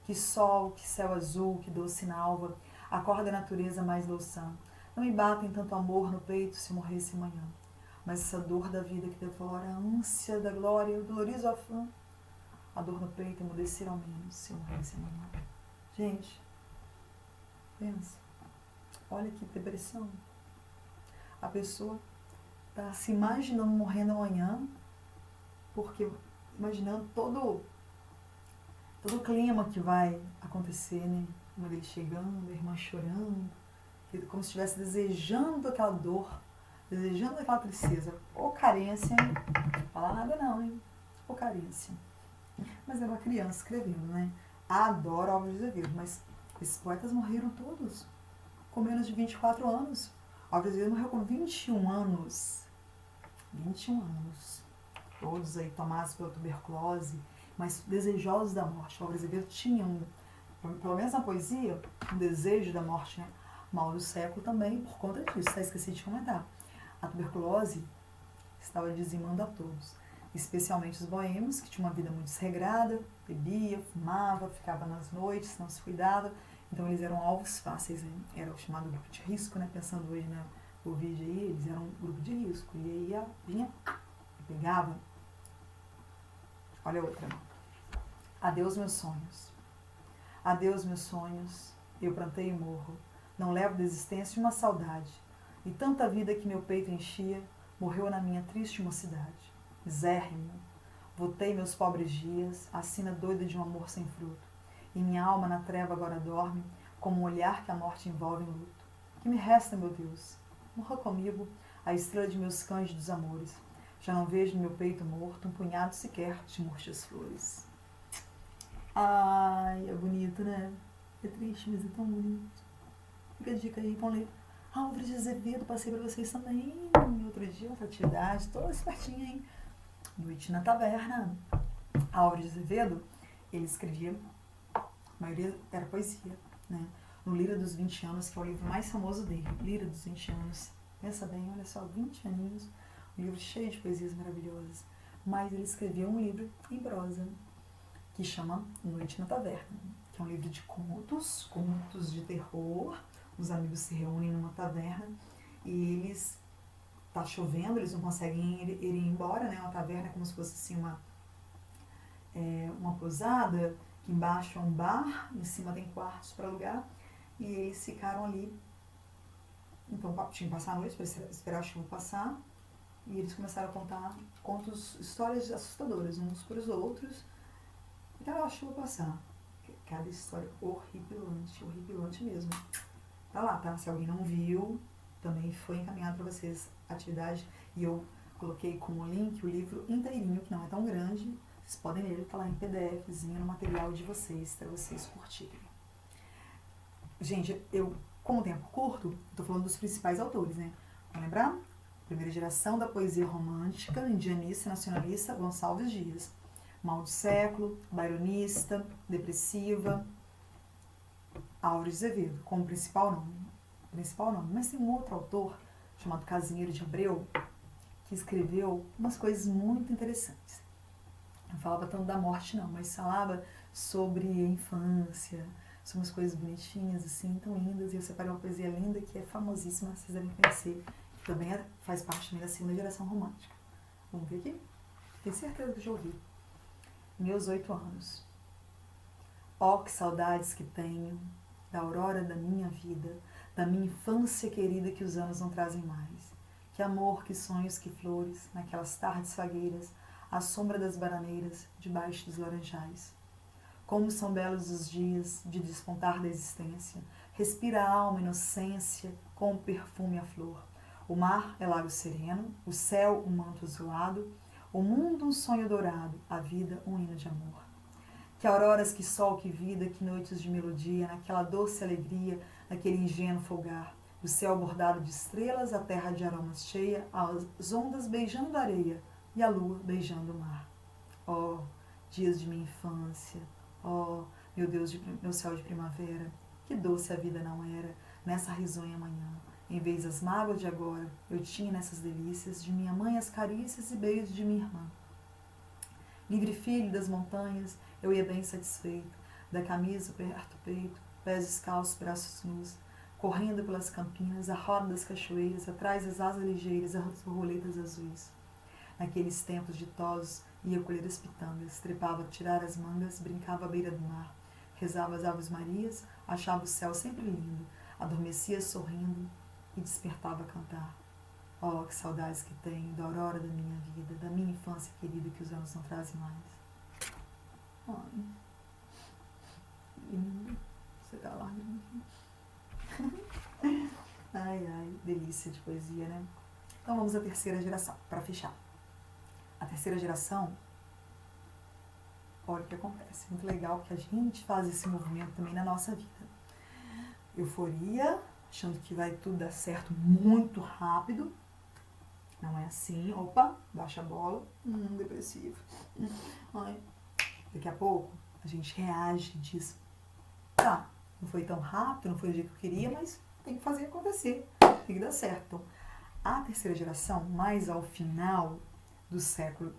Que sol, que céu azul, que doce nalva, acorda a natureza mais louçã. Não me batem tanto amor no peito se eu morresse amanhã. Mas essa dor da vida que devora, a ânsia da glória, o dolorizo afã, a dor no peito emudecer ao menos se eu morresse amanhã. Gente, pensa, olha que depressão. A pessoa está se imaginando morrendo amanhã, porque imaginando todo o clima que vai acontecer, né? Uma dele chegando, a irmã chorando, como se estivesse desejando aquela dor, desejando aquela tristeza. Ou carência, hein? Não falar nada não, hein? Ou carência. Mas era uma criança escrevendo, né? Adoro Álvares de Azevedo, mas esses poetas morreram todos com menos de 24 anos. Álvares de Azevedo morreu com 21 anos. 21 anos. Todos aí tomados pela tuberculose, mas desejosos da morte. Álvares de Azevedo tinha, pelo menos na poesia, um desejo da morte, né? Mal do século também, por conta disso, esqueci de comentar. A tuberculose estava dizimando a todos. especialmente os boêmios, que tinham uma vida muito desregrada, bebia, fumava, ficava nas noites, não se cuidava. Então eles eram alvos fáceis, né? Era o chamado grupo de risco, né? Pensando hoje no vídeo aí, eles eram um grupo de risco. E aí vinha e pegava. Olha a outra. Adeus meus sonhos. Adeus meus sonhos. Eu plantei e morro. Não levo da existência uma saudade. E tanta vida que meu peito enchia, morreu na minha triste mocidade. Misérrimo. Votei meus pobres dias, a sina doida de um amor sem fruto. E minha alma na treva agora dorme, como um olhar que a morte envolve em luto. Que me resta, meu Deus? Morra comigo a estrela de meus cândidos amores. Já não vejo no meu peito morto um punhado sequer de murchas flores. Ai, é bonito, né? É triste, mas é tão bonito. Fica a dica aí, vão ler. Álvares de Azevedo, passei pra vocês também outro dia, outra atividade, toda espertinha, hein? Noite na Taverna. Álvares de Azevedo, ele escrevia, a maioria era poesia, né? No Lira dos 20 anos, que é o livro mais famoso dele, Lira dos 20 anos. Pensa bem, olha só, 20 aninhos, um livro cheio de poesias maravilhosas. Mas ele escreveu um livro em prosa, que chama Noite na Taverna, que é um livro de contos de terror. Os amigos se reúnem numa taverna e eles, tá chovendo, eles não conseguem ir embora, né? Uma taverna é como se fosse assim uma pousada, que embaixo é um bar, em cima tem quartos para alugar, e eles ficaram ali. Então tinha que passar a noite para esperar a chuva passar, e eles começaram a contar histórias assustadoras uns para os outros, até a chuva passar. Cada história horripilante mesmo. Tá lá, tá? Se alguém não viu, também foi encaminhado para vocês a atividade, e eu coloquei como link o livro inteirinho, que não é tão grande. Vocês podem ler, ele tá lá em PDFzinho no material de vocês, para vocês curtirem. Gente, como o tempo curto, tô falando dos principais autores, né? Vamos lembrar? Primeira geração da poesia romântica, indianista e nacionalista, Gonçalves Dias. Mal do século, baironista, depressiva, Álvares de Azevedo, como principal nome. Mas tem um outro autor, chamado Casimiro de Abreu, que escreveu umas coisas muito interessantes. Não falava tanto da morte não, mas falava sobre a infância, sobre umas coisas bonitinhas, assim, tão lindas. E eu separei uma poesia linda que é famosíssima, vocês devem conhecer, que também faz parte também da segunda geração romântica. Vamos ver aqui? Tenho certeza que eu já ouvi. Meus 8 anos. Ó, que saudades que tenho da aurora da minha vida, da minha infância querida que os anos não trazem mais. Que amor, que sonhos, que flores, naquelas tardes fagueiras, à sombra das bananeiras, debaixo dos laranjais. Como são belos os dias de despontar da existência, respira a alma inocência com o perfume a flor. O mar é lago sereno, o céu um manto azulado, o mundo um sonho dourado, a vida um hino de amor. Que auroras, que sol, que vida, que noites de melodia, naquela doce alegria, naquele ingênuo folgar, o céu bordado de estrelas, a terra de aromas cheia, as ondas beijando a areia e a lua beijando o mar. Oh, dias de minha infância, oh, meu Deus, meu céu de primavera, que doce a vida não era, nessa risonha manhã. Em vez das mágoas de agora, eu tinha nessas delícias de minha mãe as carícias e beijos de minha irmã. Livre filho das montanhas, eu ia bem satisfeito, da camisa perto do peito, pés descalços, braços nus, correndo pelas campinas, a roda das cachoeiras, atrás das asas ligeiras, as borboletas azuis. Naqueles tempos ditosos, ia colher as pitangas, trepava a tirar as mangas, brincava à beira do mar, rezava as aves marias, achava o céu sempre lindo, adormecia sorrindo e despertava a cantar. Oh, que saudades que tenho da aurora da minha vida, da minha infância querida que os anos não trazem mais. Ai, lindo. Você tá lá, ai, delícia de poesia, né? Então vamos à terceira geração, para fechar. A terceira geração, olha o que acontece. Muito legal que a gente faz esse movimento também na nossa vida. Euforia, achando que vai tudo dar certo muito rápido. Não é assim, opa, baixa a bola, depressivo. Ai. Daqui a pouco a gente reage e diz, tá, não foi tão rápido, não foi do jeito que eu queria, mas tem que fazer acontecer, tem que dar certo. Então, a terceira geração, mais ao final do século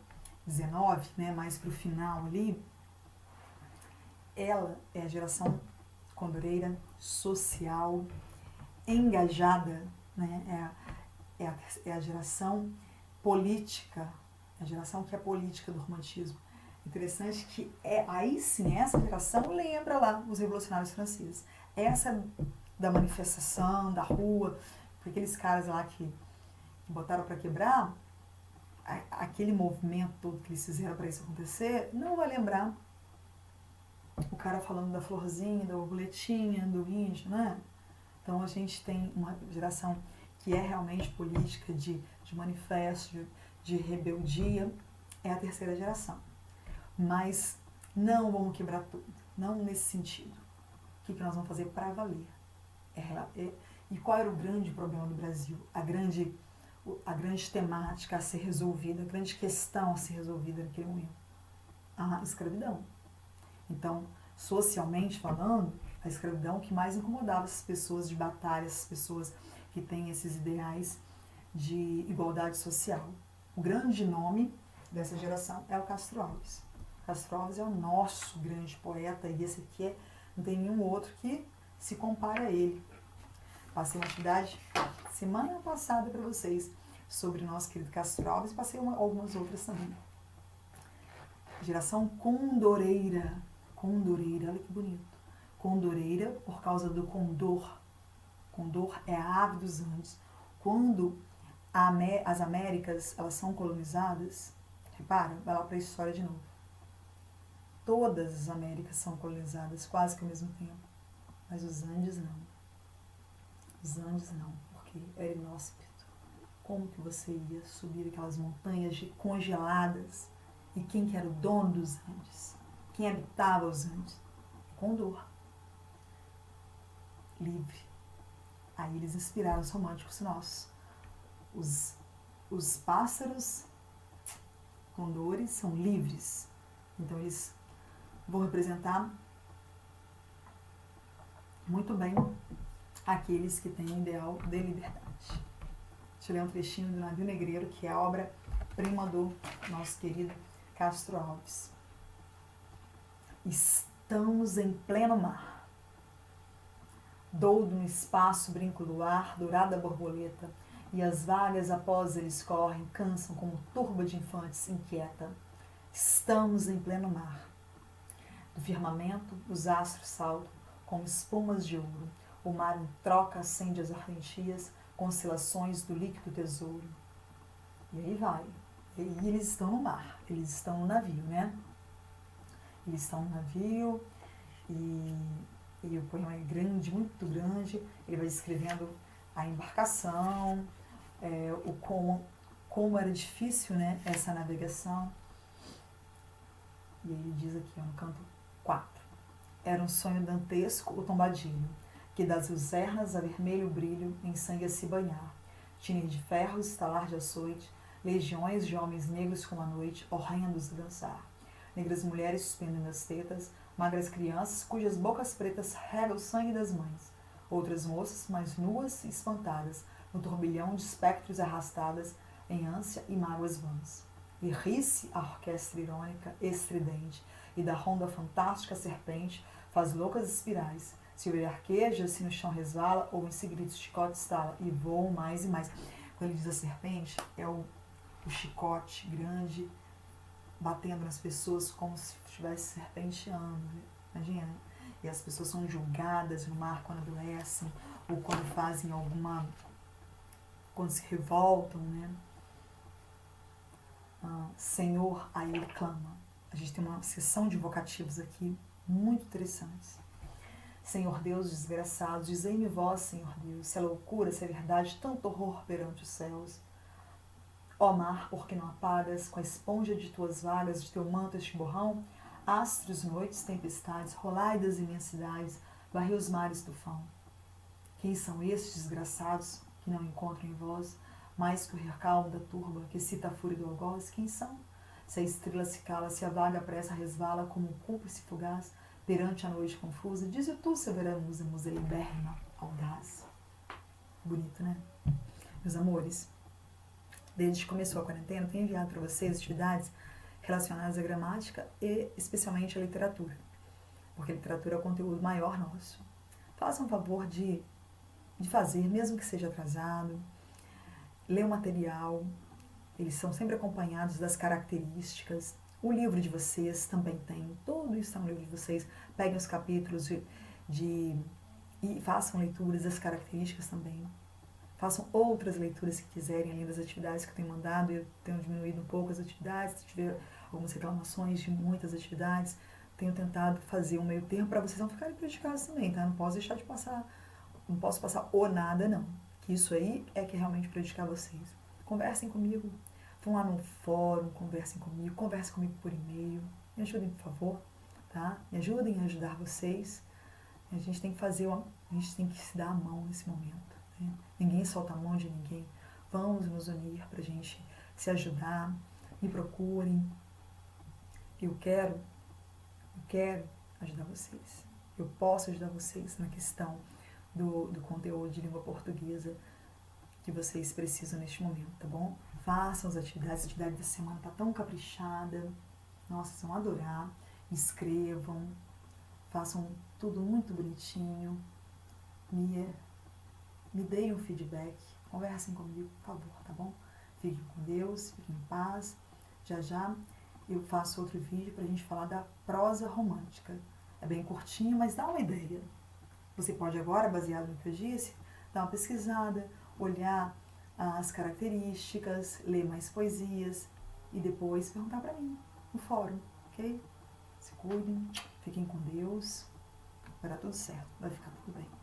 XIX, né, mais para o final ali, ela é a geração condoreira social, engajada, né, é a geração política, a geração que é política do romantismo. Interessante que aí sim, essa geração lembra lá os revolucionários franceses. Essa da manifestação, da rua, aqueles caras lá que botaram para quebrar, aquele movimento todo que eles fizeram para isso acontecer, não vai lembrar o cara falando da florzinha, da borboletinha, do índio, né? Então a gente tem uma geração que é realmente política, de manifesto, de rebeldia, é a terceira geração. Mas não vamos quebrar tudo, não nesse sentido. O que nós vamos fazer para valer? E qual era o grande problema do Brasil? A grande temática a ser resolvida, a grande questão a ser resolvida naquele momento? A escravidão. Então, socialmente falando, a escravidão que mais incomodava essas pessoas de batalha, essas pessoas que têm esses ideais de igualdade social. O grande nome dessa geração é o Castro Alves. Castro Alves é o nosso grande poeta e esse aqui não tem nenhum outro que se compara a ele. Passei uma atividade semana passada para vocês sobre o nosso querido Castro Alves e passei algumas outras também. Geração condoreira. Condoreira, olha que bonito. Condoreira por causa do condor. Condor é a ave dos Andes. Quando as Américas elas são colonizadas, repara, vai lá para a história de novo. Todas as Américas são colonizadas quase que ao mesmo tempo, mas os Andes não. Os Andes não, porque era inóspito. Como que você ia subir aquelas montanhas congeladas? E quem que era o dono dos Andes? Quem habitava os Andes? Condor. Livre. Aí eles inspiraram os românticos nossos. Os pássaros condores são livres. Então eles vão representar muito bem aqueles que têm o ideal de liberdade. Deixa eu ler um trechinho do Navio Negreiro, que é a obra-prima do nosso querido Castro Alves. Estamos em pleno mar. Doudo no espaço brinco do ar, dourada borboleta, e as vagas após eles correm, cansam como turba de infantes inquieta. Estamos em pleno mar. Do firmamento, os astros saltam como espumas de ouro. O mar em troca acende as ardentias, constelações do líquido tesouro. E aí vai. E eles estão no mar, eles estão no navio, né? Eles estão no navio e o poema é grande, muito grande. Ele vai descrevendo a embarcação, como era difícil, né, essa navegação. E ele diz aqui, no canto 4. Era um sonho dantesco o tombadilho, que das luzernas a vermelho brilho em sangue a se banhar. Tinir de ferros, estalar de açoite, legiões de homens negros como a noite, horrendos a dançar. Negras mulheres suspendendo as tetas, magras crianças cujas bocas pretas regam o sangue das mães. Outras moças, mais nuas e espantadas, no turbilhão de espectros arrastadas em ânsia e mágoas vãs. E ri-se a orquestra irônica, estridente, e da ronda fantástica serpente faz loucas espirais. Se o olhar arqueja, se no chão resvala, ou em segredo chicote estala, e voam mais e mais. Quando ele diz a serpente, é o chicote grande, batendo nas pessoas como se estivesse serpenteando, imagina? E as pessoas são julgadas no mar quando adoecem, ou quando fazem quando se revoltam, né? Senhor, aí ele clama. A gente tem uma seção de vocativos aqui, muito interessantes. Senhor Deus desgraçados, dizei-me vós, Senhor Deus, se é loucura, se é verdade, tanto horror perante os céus. Ó mar, por que não apagas, com a esponja de tuas vagas, de teu manto este borrão, astros, noites, tempestades, rolai das imensidades, varrei os mares tufão. Quem são estes desgraçados que não encontram em vós, mais que o recalmo da turba, que cita a fúria do algoz? Quem são? Se a estrela se cala, se a vaga pressa resvala, como um cúmplice fugaz, perante a noite confusa, dize tu, severa musa, musa libérrima, audaz. Bonito, né? Meus amores, desde que começou a quarentena, tenho enviado para vocês atividades relacionadas à gramática e especialmente à literatura, porque a literatura é o conteúdo maior nosso. Faça um favor de fazer, mesmo que seja atrasado, lê o material, eles são sempre acompanhados das características. O livro de vocês também tem, tudo isso está no livro de vocês. Peguem os capítulos e façam leituras das características também. Façam outras leituras se quiserem, além das atividades que eu tenho mandado. Eu tenho diminuído um pouco as atividades, se tiver algumas reclamações de muitas atividades, tenho tentado fazer um meio termo para vocês não ficarem prejudicados também, tá? Não posso deixar de passar, não posso passar o nada, não. Que isso aí é que realmente prejudicar vocês. Conversem comigo, vão lá no fórum, conversem comigo por e-mail. Me ajudem, por favor, tá? Me ajudem a ajudar vocês. A gente tem que a gente tem que se dar a mão nesse momento. Né? Ninguém solta a mão de ninguém. Vamos nos unir para a gente se ajudar. Me procurem. Eu quero ajudar vocês. Eu posso ajudar vocês na questão do conteúdo de língua portuguesa que vocês precisam neste momento, tá bom? Façam as atividades, a atividade da semana tá tão caprichada. Nossa, vocês vão adorar. Escrevam, façam tudo muito bonitinho. Me deem um feedback, conversem comigo, por favor, tá bom? Fiquem com Deus, fiquem em paz. Já eu faço outro vídeo pra gente falar da prosa romântica. É bem curtinho, mas dá uma ideia. Você pode agora, baseado no que eu disse, dar uma pesquisada, olhar as características, ler mais poesias e depois perguntar para mim no fórum, ok? Se cuidem, fiquem com Deus, vai dar tudo certo, vai ficar tudo bem.